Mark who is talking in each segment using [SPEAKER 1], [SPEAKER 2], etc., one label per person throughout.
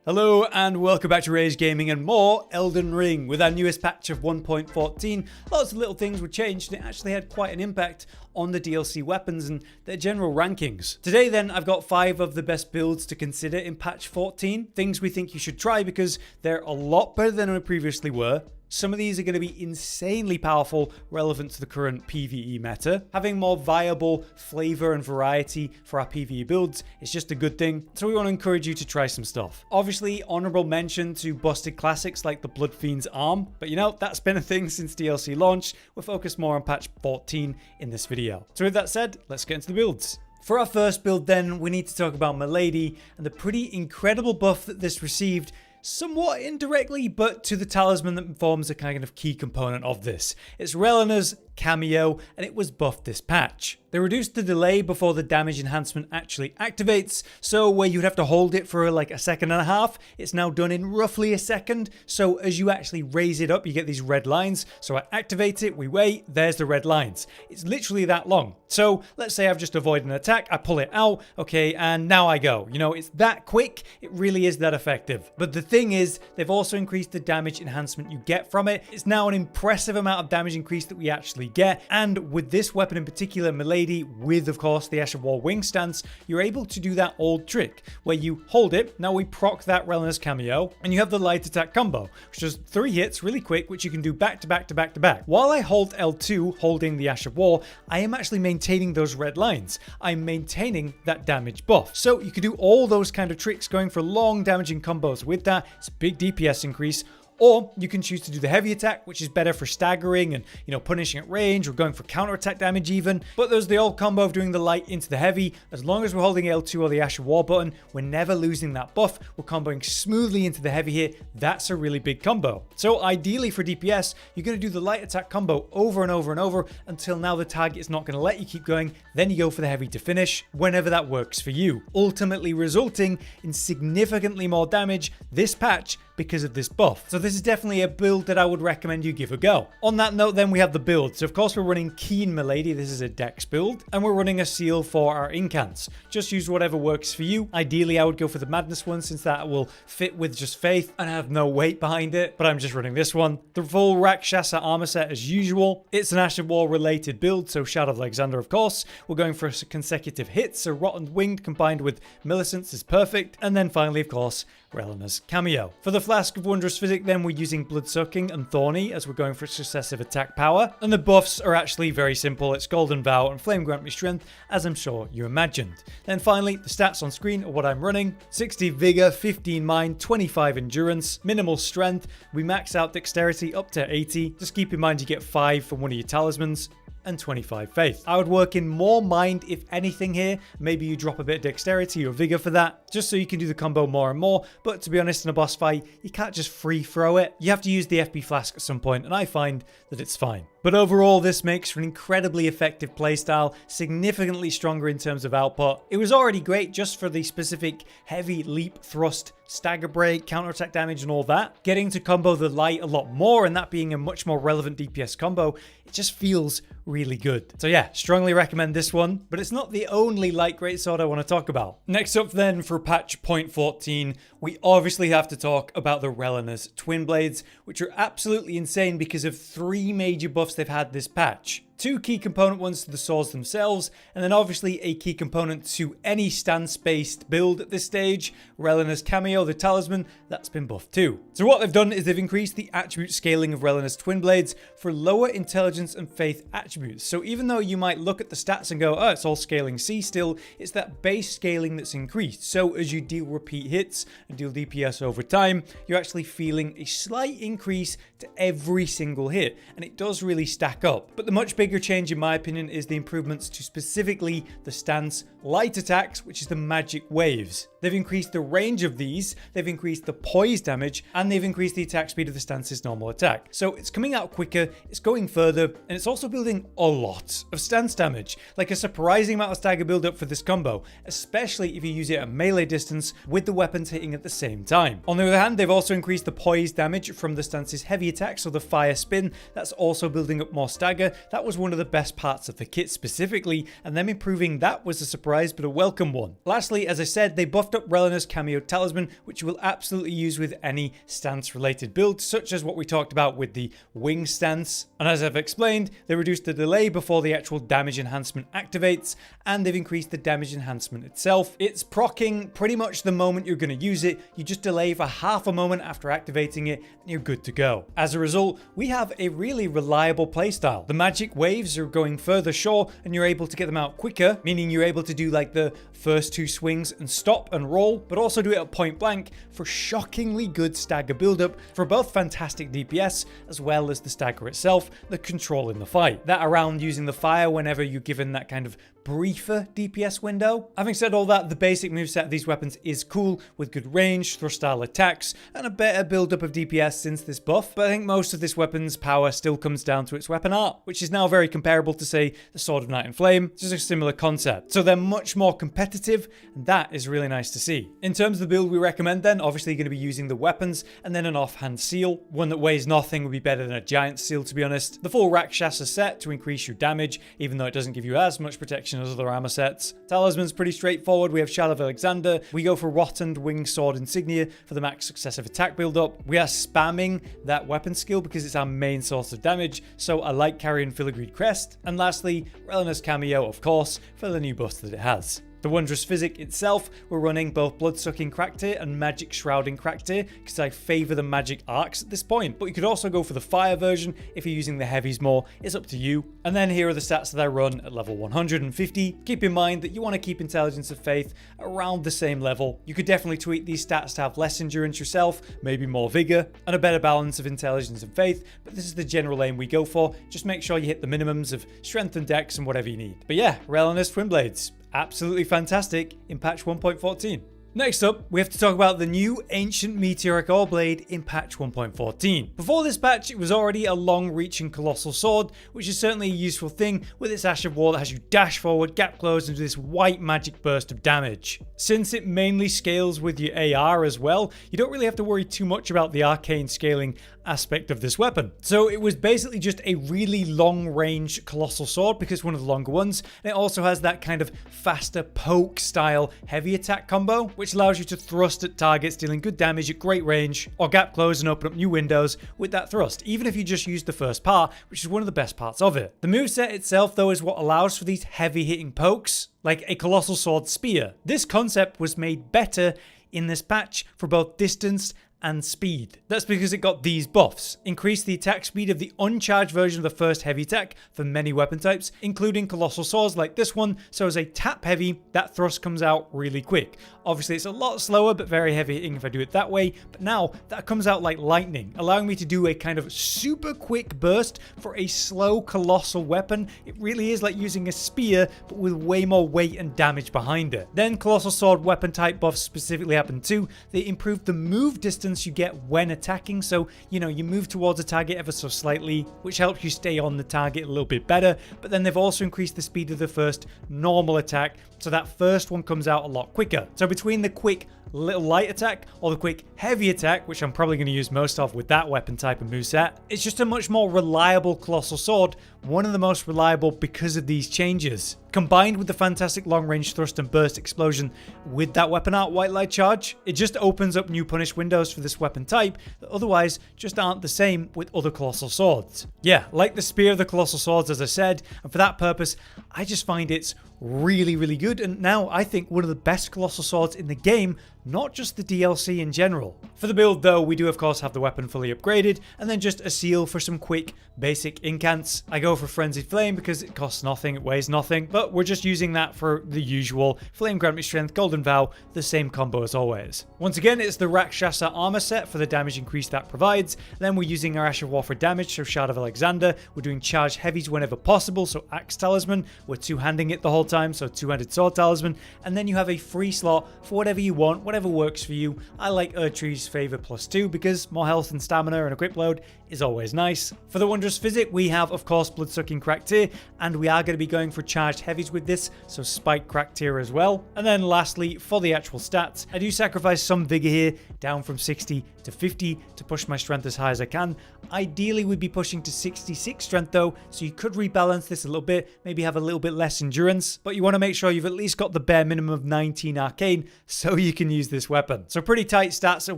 [SPEAKER 1] Hello and welcome back to Rage Gaming and more Elden Ring. With our newest patch of 1.14, lots of little things were changed and it actually had quite an impact on the DLC weapons and their general rankings. Today then, I've got 5 of the best builds to consider in patch 14, things we think you should try because they're a lot better than they previously were. Some of these are going to be insanely powerful, relevant to the current PvE meta. Having more viable flavor and variety for our PvE builds is just a good thing, so we want to encourage you to try some stuff. Obviously, honorable mention to busted classics like the Blood Fiend's arm, but you know, that's been a thing since DLC launch. We'll focus more on patch 14 in this video. So with that said, let's get into the builds. For our first build then, we need to talk about Milady and the pretty incredible buff that this received, somewhat indirectly, but to the talisman that forms a kind of key component of this. It's Rellanas cameo, and it was buffed this patch. They reduced the delay before the damage enhancement actually activates, so where you'd have to hold it for like a second and a half, it's now done in roughly a second. So as you actually raise it up, you get these red lines. So I activate it, we wait, there's the red lines. It's literally that long. So let's say I've just avoided an attack, I pull it out, okay, and now I go. You know, it's that quick, it really is that effective. But the thing is, they've also increased the damage enhancement you get from it. It's now an impressive amount of damage increase that we actually get, and with this weapon in particular, Milady, with of course the Ash of War wing stance, you're able to do that old trick where you hold it. Now we proc that Rellanas cameo, and you have the light attack combo, which is 3 hits really quick, which you can do back to back to back to back. While I hold L2 holding the Ash of War, I am actually maintaining those red lines. I'm maintaining that damage buff. So you can do all those kind of tricks, going for long damaging combos with that. It's a big DPS increase. Or you can choose to do the heavy attack, which is better for staggering and, you know, punishing at range or going for counter-attack damage even. But there's the old combo of doing the light into the heavy. As long as we're holding L2 or the Ash of War button, we're never losing that buff. We're comboing smoothly into the heavy here. That's a really big combo. So ideally for DPS, you're going to do the light attack combo over and over and over until now the target is not going to let you keep going. Then you go for the heavy to finish whenever that works for you, ultimately resulting in significantly more damage this patch because of this buff. So this is definitely a build that I would recommend you give a go. On that note then, we have the build. So of course we're running Keen Milady, this is a dex build, and we're running a seal for our incants. Just use whatever works for you. Ideally I would go for the madness one since that will fit with just faith and have no weight behind it, but I'm just running this one. The full rakshasa armor set as usual. It's an Ash of War related build, so Shadow of Alexander of course. We're going for consecutive hits, so Rotten Winged combined with Millicent's is perfect. And then finally of course, Rellanas cameo. For the Flask of Wondrous Physic then, we're using Bloodsucking and Thorny as we're going for successive attack power. And the buffs are actually very simple. It's Golden Vow and Flame Grant Me Strength, as I'm sure you imagined. Then finally, the stats on screen are what I'm running. 60 Vigor, 15 Mind, 25 Endurance, minimal Strength. We max out Dexterity up to 80. Just keep in mind you get 5 from one of your talismans, and 25 faith. I would work in more mind if anything here. Maybe you drop a bit of dexterity or vigor for that, just so you can do the combo more and more. But to be honest, in a boss fight, you can't just free throw it. You have to use the FP flask at some point, and I find that it's fine. But overall, this makes for an incredibly effective playstyle, significantly stronger in terms of output. It was already great just for the specific heavy leap, thrust, stagger break, counterattack damage and all that. Getting to combo the light a lot more and that being a much more relevant DPS combo, it just feels really good. So yeah, strongly recommend this one, but it's not the only light greatsword I want to talk about. Next up then for patch 0.14, we obviously have to talk about the Rellanas twinblades, which are absolutely insane because of 3 major buffs they've had this patch. 2 key component ones to the swords themselves, and then obviously a key component to any stance-based build at this stage. Rellanas cameo, the talisman, that's been buffed too. So what they've done is they've increased the attribute scaling of Rellanas twinblades for lower intelligence and faith attributes. So even though you might look at the stats and go, oh, it's all scaling C still, it's that base scaling that's increased. So as you deal repeat hits and deal DPS over time, you're actually feeling a slight increase to every single hit, and it does really stack up. But the much bigger change in my opinion is the improvements to specifically the stance light attacks, which is the magic waves. They've increased the range of these, they've increased the poise damage, and they've increased the attack speed of the stance's normal attack. So it's coming out quicker, it's going further, and it's also building a lot of stance damage, like a surprising amount of stagger build up for this combo, especially if you use it at melee distance with the weapons hitting at the same time. On the other hand, they've also increased the poise damage from the stance's heavy attack, so the fire spin, that's also building up more stagger. That was one of the best parts of the kit specifically, and them improving that was a surprise but a welcome one. Lastly, as I said, they buffed buffed up rellanas cameo talisman, which you will absolutely use with any stance related build, such as what we talked about with the wing stance. And as I've explained, they reduced the delay before the actual damage enhancement activates, and they've increased the damage enhancement itself. It's proccing pretty much the moment you're going to use it. You just delay for half a moment after activating it and you're good to go. As a result, we have a really reliable playstyle. The magic waves are going further shore and you're able to get them out quicker, meaning you're able to do like the first 2 swings and stop and roll, but also do it at point blank for shockingly good stagger buildup for both fantastic DPS as well as the stagger itself, the control in the fight. That around using the fire whenever you're given that kind of briefer DPS window. Having said all that, the basic moveset of these weapons is cool with good range, thrust style attacks, and a better build-up of DPS since this buff, but I think most of this weapon's power still comes down to its weapon art, which is now very comparable to, say, the Sword of Night and Flame, which is a similar concept. So they're much more competitive, and that is really nice to see. In terms of the build we recommend then, obviously you're going to be using the weapons, and then an offhand seal. One that weighs nothing would be better than a giant seal, to be honest. The full rakshasa set to increase your damage, even though it doesn't give you as much protection as other armor sets. Talisman's pretty straightforward. We have Shadow of Alexander. We go for Rotted Winged Sword Insignia for the max successive attack build-up. We are spamming that weapon skill because it's our main source of damage, so I like carrying Filigreed Crest. And lastly, Rellanas Cameo, of course, for the new buffs that it has. The Wondrous Physic itself, we're running both Bloodsucking Cracktear and Magic Shrouding Cracktear because I favour the magic arcs at this point, but you could also go for the fire version if you're using the heavies more. It's up to you. And then here are the stats that I run at level 150. Keep in mind that you want to keep Intelligence of Faith around the same level. You could definitely tweak these stats to have less endurance yourself, maybe more vigor, and a better balance of Intelligence and Faith, but this is the general aim we go for. Just make sure you hit the minimums of Strength and Dex and whatever you need. But yeah, Rellanas Twinblades. Absolutely fantastic in patch 1.14. Next up, we have to talk about the new Ancient Meteoric Ore Blade in patch 1.14. Before this patch, it was already a long-reaching colossal sword, which is certainly a useful thing with its Ash of War that has you dash forward, gap close, and do this white magic burst of damage. Since it mainly scales with your AR as well, you don't really have to worry too much about the arcane scaling aspect of this weapon. So it was basically just a really long-range colossal sword because it's one of the longer ones, and it also has that kind of faster poke style heavy attack combo, which allows you to thrust at targets dealing good damage at great range, or gap close and open up new windows with that thrust, even if you just use the first part, which is one of the best parts of it. The moveset itself though is what allows for these heavy hitting pokes, like a colossal sword spear. This concept was made better in this patch for both distance and speed. That's because it got these buffs. Increase the attack speed of the uncharged version of the first heavy attack for many weapon types, including colossal swords like this one, so as a tap heavy, that thrust comes out really quick. Obviously it's a lot slower but very heavy hitting if I do it that way, but now that comes out like lightning, allowing me to do a kind of super quick burst for a slow colossal weapon. It really is like using a spear but with way more weight and damage behind it. Then colossal sword weapon type buffs specifically happen too. They improve the move distance you get when attacking, so you move towards a target ever so slightly, which helps you stay on the target a little bit better. But then they've also increased the speed of the first normal attack, so that first one comes out a lot quicker. So between the quick little light attack or the quick heavy attack, which I'm probably going to use most of with that weapon type and moveset, it's just a much more reliable colossal sword, one of the most reliable because of these changes. Combined with the fantastic long-range thrust and burst explosion with that weapon art white light charge, it just opens up new punish windows for this weapon type that otherwise just aren't the same with other colossal swords. Yeah, like the spear of the colossal swords as I said, and for that purpose, I just find it's really good, and now I think one of the best colossal swords in the game, not just the DLC in general. For the build though, we do of course have the weapon fully upgraded, and then just a seal for some quick basic incants. I go for Frenzied Flame because it costs nothing, it weighs nothing, but we're just using that for the usual Flame Grant Me Strength, Golden Vow, the same combo as always. Once again, it's the Rakshasa armor set for the damage increase that provides. Then we're using our Ash of War for damage, so Shadow of Alexander. We're doing charged heavies whenever possible, so Axe Talisman. We're two-handing it the whole time, so two-handed Sword Talisman. And then you have a free slot for whatever you want, whatever works for you. I like Erdtree's Favor +2 because more health and stamina and equip load is always nice. For the Wondrous Physic, we have of course Bloodsucking Cracktear, and we are going to be going for charged heavies with this, so Spike Cracktear as well. And then lastly, for the actual stats, I do sacrifice some vigor here, down from 60 to 50 to push my strength as high as I can. Ideally we'd be pushing to 66 strength though, so you could rebalance this a little bit, maybe have a little bit less endurance, but you want to make sure you've at least got the bare minimum of 19 arcane so you can use this weapon. So pretty tight stats at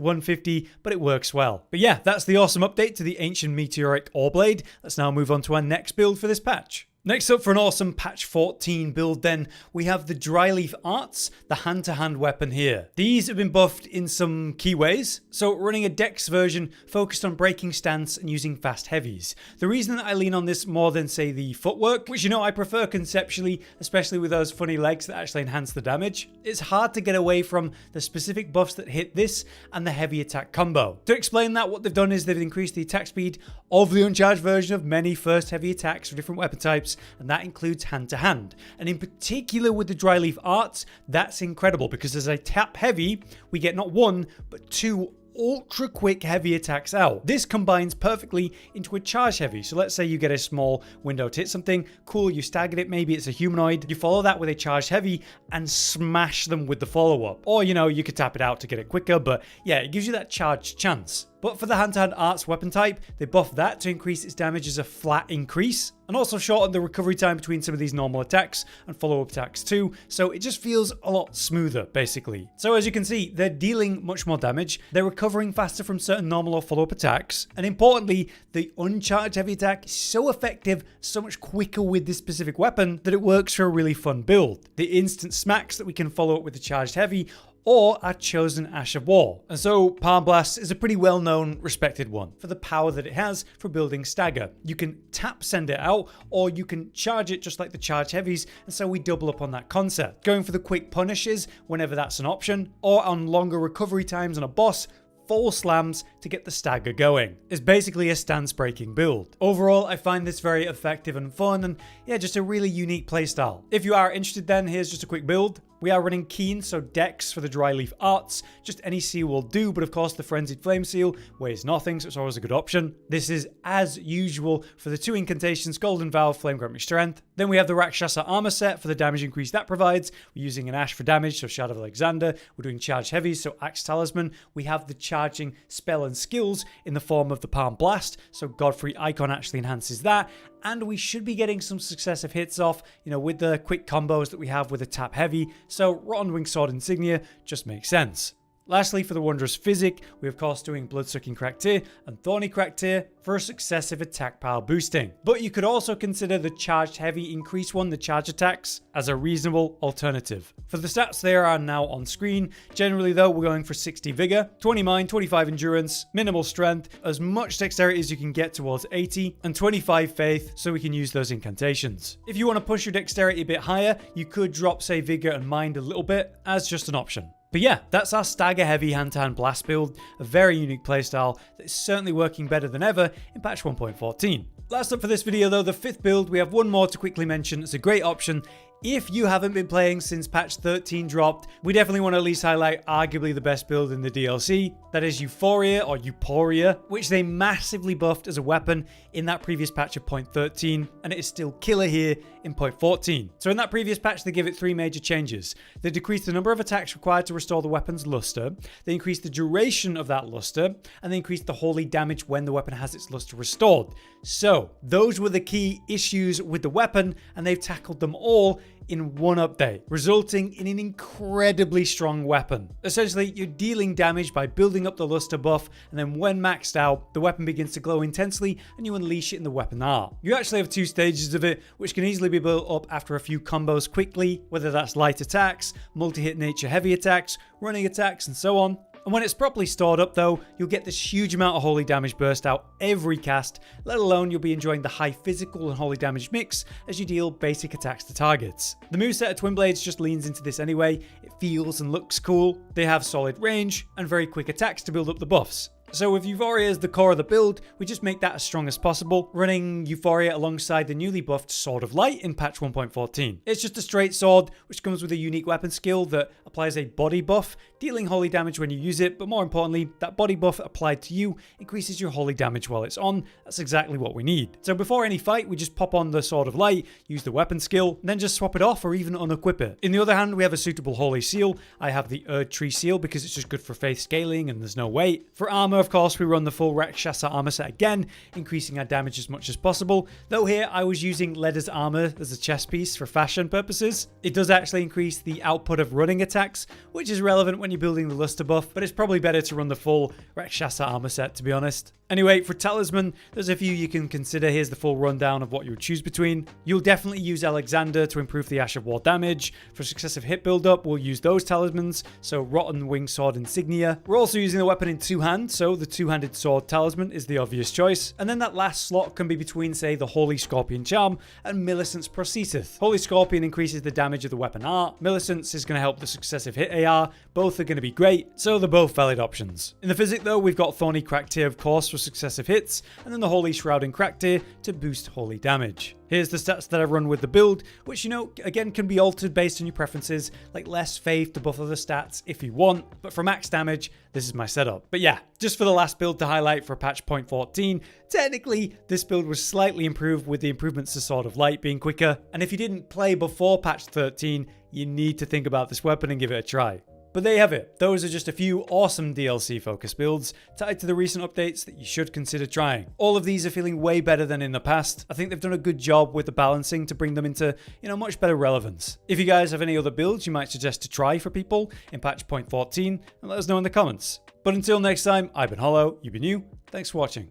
[SPEAKER 1] 150, but it works well. But yeah, that's the awesome update to the Ancient Meteoric Ore Blade. Let's now move on to our next build for this patch. Next up for an awesome patch 14 build then, we have the dryleaf arts, the hand-to-hand weapon here. These have been buffed in some key ways, so running a dex version focused on breaking stance and using fast heavies. The reason that I lean on this more than say the footwork, which I prefer conceptually, especially with those funny legs that actually enhance the damage, it's hard to get away from the specific buffs that hit this and the heavy attack combo. To explain that, what they've done is they've increased the attack speed of the uncharged version of many first heavy attacks for different weapon types, and that includes hand-to-hand. And in particular with the dryleaf arts, that's incredible because as I tap heavy, we get not one, but two ultra quick heavy attacks out. This combines perfectly into a charge heavy. So let's say you get a small window to hit something, cool, you staggered it, maybe it's a humanoid, you follow that with a charge heavy and smash them with the follow-up. Or you could tap it out to get it quicker, but yeah, it gives you that charged chance. But for the hand-to-hand arts weapon type, they buffed that to increase its damage as a flat increase, and also shorten the recovery time between some of these normal attacks and follow-up attacks too, so it just feels a lot smoother, basically. So as you can see, they're dealing much more damage, they're recovering faster from certain normal or follow-up attacks, and importantly, the uncharged heavy attack is so effective, so much quicker with this specific weapon, that it works for a really fun build. The instant smacks that we can follow up with the charged heavy or our chosen Ash of War. And so Palm Blast is a pretty well-known, respected one for the power that it has for building stagger. You can tap send it out, or you can charge it just like the charge heavies, and so we double up on that concept. Going for the quick punishes whenever that's an option, or on longer recovery times on a boss, full slams to get the stagger going. It's basically a stance breaking build. Overall, I find this very effective and fun, and yeah, just a really unique playstyle. If you are interested then, here's just a quick build. We are running Keen, so Dex for the Dryleaf Arts. Just any seal will do, but of course the Frenzied Flame seal weighs nothing, so it's always a good option. This is, as usual, for the 2 incantations, Golden Vow, Flame Grant Me Strength. Then we have the Rakshasa armor set for the damage increase that provides. We're using an Ash for damage, so Shadow of Alexander. We're doing Charge Heavies, so Axe Talisman. We have the charging spell and skills in the form of the Palm Blast, so Godfrey Icon actually enhances that. And we should be getting some successive hits off, with the quick combos that we have with the tap heavy. So Rotten Wing Sword Insignia just makes sense. Lastly, for the Wondrous Physic, we're of course doing Bloodsucking Crackteer and Thorny Crackteer for successive attack power boosting. But you could also consider the Charged Heavy Increase one, the charge attacks, as a reasonable alternative. For the stats, they are now on screen. Generally though, we're going for 60 Vigor, 20 Mind, 25 Endurance, minimal Strength, as much Dexterity as you can get towards 80, and 25 Faith so we can use those incantations. If you want to push your Dexterity a bit higher, you could drop, say, Vigor and Mind a little bit as just an option. But yeah, that's our stagger heavy hand-to-hand blast build, a very unique playstyle that is certainly working better than ever in patch 1.14. Last up for this video though, the 5th build, we have one more to quickly mention. It's a great option. If you haven't been playing since patch 13 dropped, we definitely want to at least highlight arguably the best build in the DLC. That is Euporia or Euporia, which they massively buffed as a weapon in that previous patch of 0.13, and it is still killer here in 0.14. So in that previous patch, they give it 3 major changes. They decreased the number of attacks required to restore the weapon's luster, they increased the duration of that luster, and they increased the holy damage when the weapon has its luster restored. So those were the key issues with the weapon, and they've tackled them all in one update, resulting in an incredibly strong weapon. Essentially, you're dealing damage by building up the luster buff, and then when maxed out, the weapon begins to glow intensely and you unleash it in the weapon art. You actually have 2 stages of it, which can easily be built up after a few combos quickly, whether that's light attacks, multi-hit nature heavy attacks, running attacks, and so on. And when it's properly stored up though, you'll get this huge amount of holy damage burst out every cast, let alone you'll be enjoying the high physical and holy damage mix as you deal basic attacks to targets. The moveset of Twinblades just leans into this anyway, it feels and looks cool, they have solid range, and very quick attacks to build up the buffs. So with Euporia as the core of the build, we just make that as strong as possible, running Euporia alongside the newly buffed Sword of Light in patch 1.14. It's just a straight sword, which comes with a unique weapon skill that applies a body buff, dealing holy damage when you use it, but more importantly, that body buff applied to you increases your holy damage while it's on. That's exactly what we need. So before any fight, we just pop on the Sword of Light, use the weapon skill, and then just swap it off or even unequip it. In the other hand, we have a suitable holy seal. I have the Erdtree seal because it's just good for faith scaling and there's no weight. For armor, of course, we run the full Rakshasa armor set again, increasing our damage as much as possible. Though here, I was using Leather's armor as a chest piece for fashion purposes. It does actually increase the output of running attacks, which is relevant when you're building the luster buff, but it's probably better to run the full Rakshasa armor set, to be honest. Anyway, for talisman, there's a few you can consider. Here's the full rundown of what you would choose between. You'll definitely use Alexander to improve the Ash of War damage. For successive hit build-up, we'll use those talismans, so Rotten Wing Sword Insignia. We're also using the weapon in two hands, so the two-handed sword talisman is the obvious choice. And then that last slot can be between, say, the Holy Scorpion Charm and Millicent's Prosthesis. Holy Scorpion increases the damage of the weapon art. Millicent's is going to help the successive hit AR. Both are going to be great, so they're both valid options. In the physic, though, we've got Thorny Crack Tear, of course, for successive hits, and then the Holy Shrouding Crack Tear to boost holy damage. Here's the stats that I run with the build, which, you know, again can be altered based on your preferences, like less faith to buff other stats if you want, but for max damage, this is my setup. But yeah, just for the last build to highlight for patch 0.14, technically this build was slightly improved with the improvements to Sword of Light being quicker, and if you didn't play before patch 13, you need to think about this weapon and give it a try. But there you have it. Those are just a few awesome DLC focused builds tied to the recent updates that you should consider trying. All of these are feeling way better than in the past. I think they've done a good job with the balancing to bring them into, you know, much better relevance. If you guys have any other builds you might suggest to try for people in patch 0.14, then let us know in the comments. But until next time, I've been Hollow, you've been you. Thanks for watching.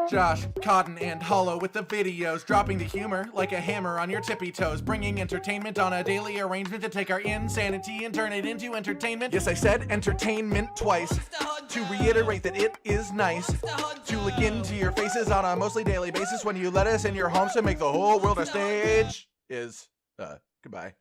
[SPEAKER 2] Josh, Cotton, and Hollow with the videos, dropping the humor like a hammer on your tippy toes, bringing entertainment on a daily arrangement to take our insanity and turn it into entertainment. Yes, I said entertainment twice, to reiterate that it is nice to look into your faces on a mostly daily basis when you let us in your homes to make the whole world a stage. Goodbye.